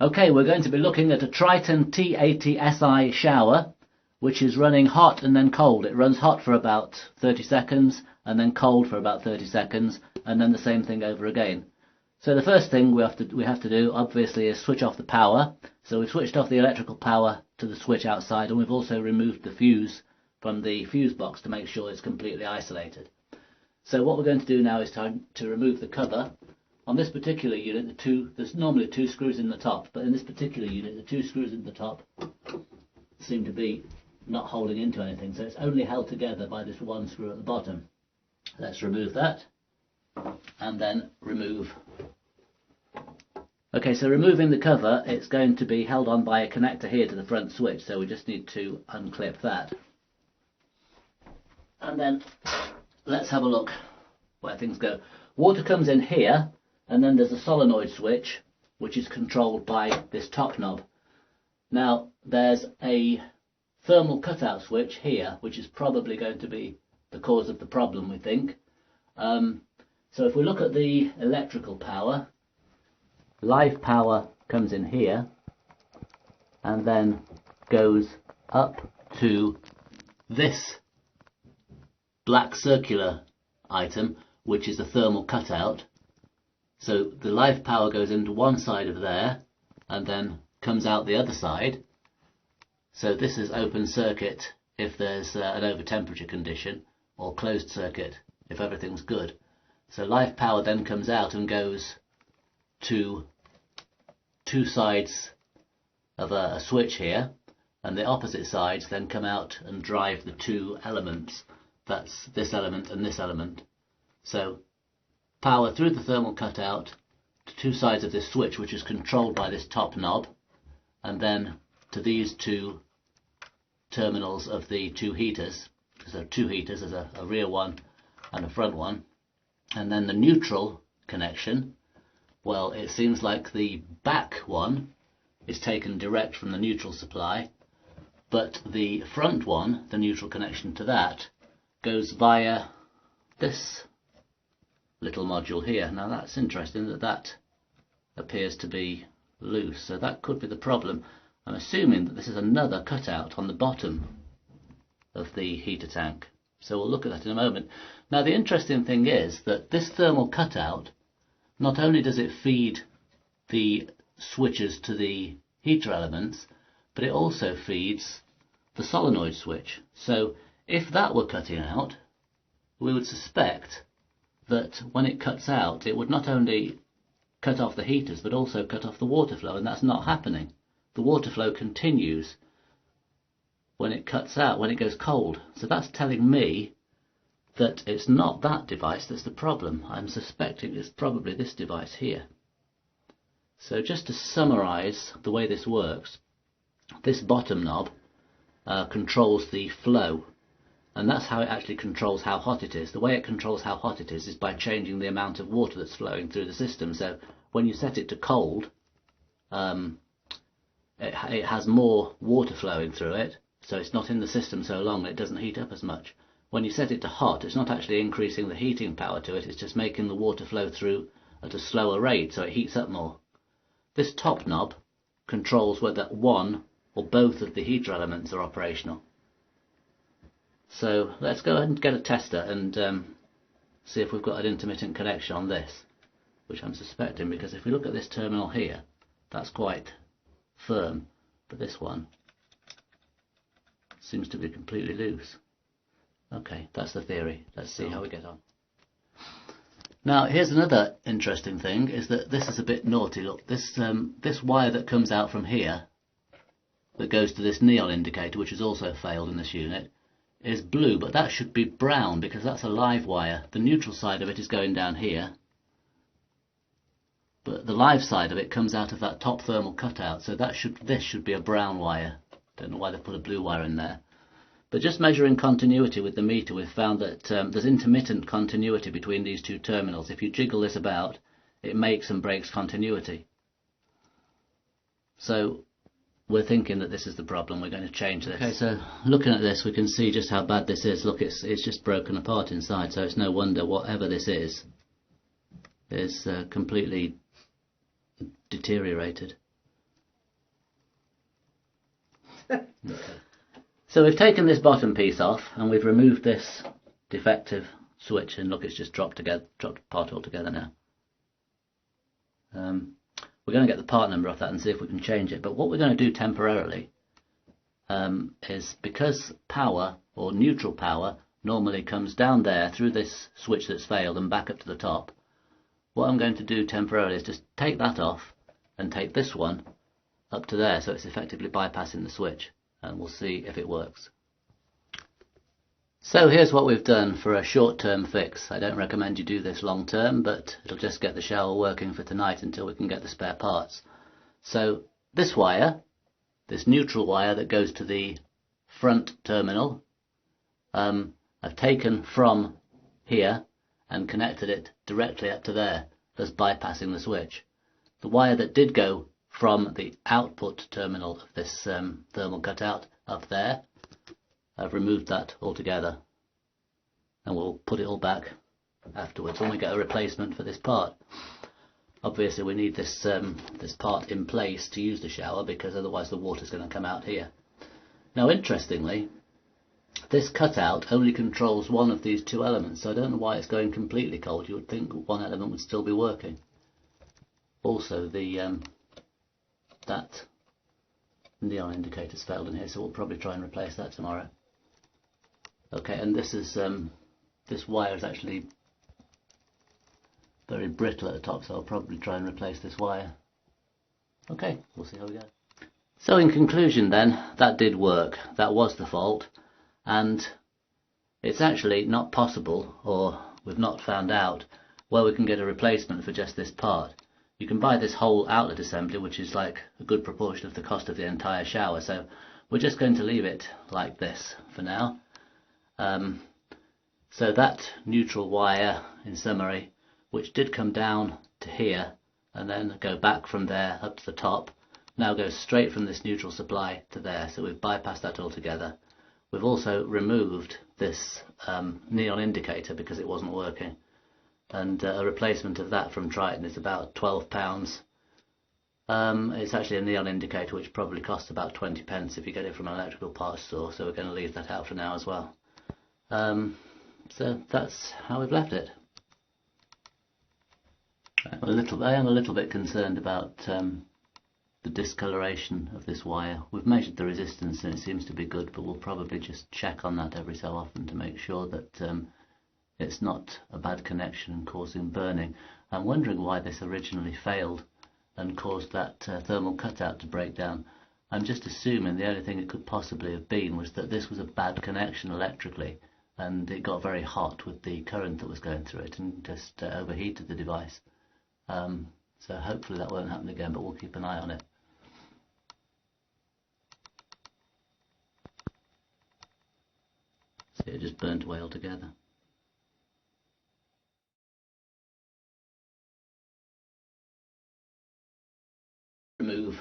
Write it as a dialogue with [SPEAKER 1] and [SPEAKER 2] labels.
[SPEAKER 1] Okay, we're going to be looking at a Triton T80si shower, which is running hot and then cold. It runs hot for about 30 seconds and then cold for about 30 seconds and then the same thing over again. So the first thing we have to do obviously is switch off the power. So we've switched off the electrical power to the switch outside, and we've also removed the fuse from the fuse box to make sure it's completely isolated. So what we're going to do now is to remove the cover. On this particular unit, there's normally two screws in the top, but in this particular unit the two screws in the top seem to be not holding into anything, so it's only held together by this one screw at the bottom. Let's remove that and then remove. Okay, so removing the cover, it's going to be held on by a connector here to the front switch, so we just need to unclip that. And then let's have a look where things go. Water comes in here, and then there's a solenoid switch which is controlled by this top knob. Now there's a thermal cutout switch here which is probably going to be the cause of the problem, we think. So if we look at the electrical power, live power comes in here and then goes up to this black circular item, which is the thermal cutout. So the live power goes into one side of there and then comes out the other side. So this is open circuit if there's an over temperature condition, or closed circuit if everything's good. So live power then comes out and goes to two sides of a switch here, and the opposite sides then come out and drive the two elements. That's this element and this element. So power through the thermal cutout to two sides of this switch, which is controlled by this top knob, and then to these two terminals of the two heaters. So two heaters, there's a rear one and a front one. And then the neutral connection, well, it seems like the back one is taken direct from the neutral supply, but the front one, the neutral connection to that, goes via this little module here. Now that's interesting that appears to be loose, so that could be the problem. I'm assuming that this is another cutout on the bottom of the heater tank, so we'll look at that in a moment. Now the interesting thing is that this thermal cutout, not only does it feed the switches to the heater elements, but it also feeds the solenoid switch. So if that were cutting out, we would suspect that when it cuts out, it would not only cut off the heaters but also cut off the water flow, and that's not happening. The water flow continues when it cuts out, when it goes cold. So that's telling me that it's not that device that's the problem. I'm suspecting it's probably this device here. So just to summarize the way this works, this bottom knob controls the flow, and that's how it actually controls how hot it is. The way it controls how hot it is by changing the amount of water that's flowing through the system. So when you set it to cold, it has more water flowing through it, so it's not in the system so long, it doesn't heat up as much. When you set it to hot, it's not actually increasing the heating power to it, it's just making the water flow through at a slower rate, so it heats up more. This top knob controls whether one or both of the heater elements are operational. So let's go ahead and get a tester and see if we've got an intermittent connection on this, which I'm suspecting, because if we look at this terminal here, that's quite firm, but this one seems to be completely loose. Okay, that's the theory. Let's see how we get on. Now here's another interesting thing, is that this is a bit naughty. Look, this wire that comes out from here that goes to this neon indicator, which has also failed in this unit, is blue, but that should be brown because that's a live wire. The neutral side of it is going down here, but the live side of it comes out of that top thermal cutout, so this should be a brown wire. Don't know why they put a blue wire in there. But just measuring continuity with the meter, we've found that there's intermittent continuity between these two terminals. If you jiggle this about, it makes and breaks continuity. So we're thinking that this is the problem. We're going to change this. Okay, so looking at this, we can see just how bad this is. Look, it's just broken apart inside, so it's no wonder whatever this is completely deteriorated. Okay. So we've taken this bottom piece off and we've removed this defective switch, and look, it's just dropped apart altogether now. We're going to get the part number off that and see if we can change it, but what we're going to do temporarily is, because power or neutral power normally comes down there through this switch that's failed and back up to the top, what I'm going to do temporarily is just take that off and take this one up to there, so it's effectively bypassing the switch, and we'll see if it works. So here's what we've done for a short-term fix. I don't recommend you do this long-term, but it'll just get the shower working for tonight until we can get the spare parts. So this wire, this neutral wire that goes to the front terminal, I've taken from here and connected it directly up to there, thus bypassing the switch. The wire that did go from the output terminal of this thermal cutout up there, I've removed that altogether, and we'll put it all back afterwards when we get a replacement for this part. Obviously we need this part in place to use the shower, because otherwise the water's going to come out here. Now interestingly, this cutout only controls one of these two elements, so I don't know why it's going completely cold. You would think one element would still be working. Also the that neon indicator's failed in here, so we'll probably try and replace that tomorrow. Okay, and this is this wire is actually very brittle at the top, so I'll probably try and replace this wire. Okay, we'll see how we go. So in conclusion then, that did work. That was the fault, and it's actually not possible, or we've not found out, where we can get a replacement for just this part. You can buy this whole outlet assembly, which is like a good proportion of the cost of the entire shower, so we're just going to leave it like this for now. So that neutral wire, in summary, which did come down to here and then go back from there up to the top, now goes straight from this neutral supply to there, so we've bypassed that altogether. We've also removed this neon indicator because it wasn't working, and a replacement of that from Triton is about £12. It's actually a neon indicator which probably costs about 20 pence if you get it from an electrical parts store, so we're going to leave that out for now as well. So that's how we've left it. I am a little bit concerned about the discoloration of this wire. We've measured the resistance and it seems to be good, but we'll probably just check on that every so often to make sure that it's not a bad connection causing burning. I'm wondering why this originally failed and caused that thermal cutout to break down. I'm just assuming the only thing it could possibly have been was that this was a bad connection electrically, and it got very hot with the current that was going through it and just overheated the device. So hopefully that won't happen again, but we'll keep an eye on it. See, it just burnt away altogether. Remove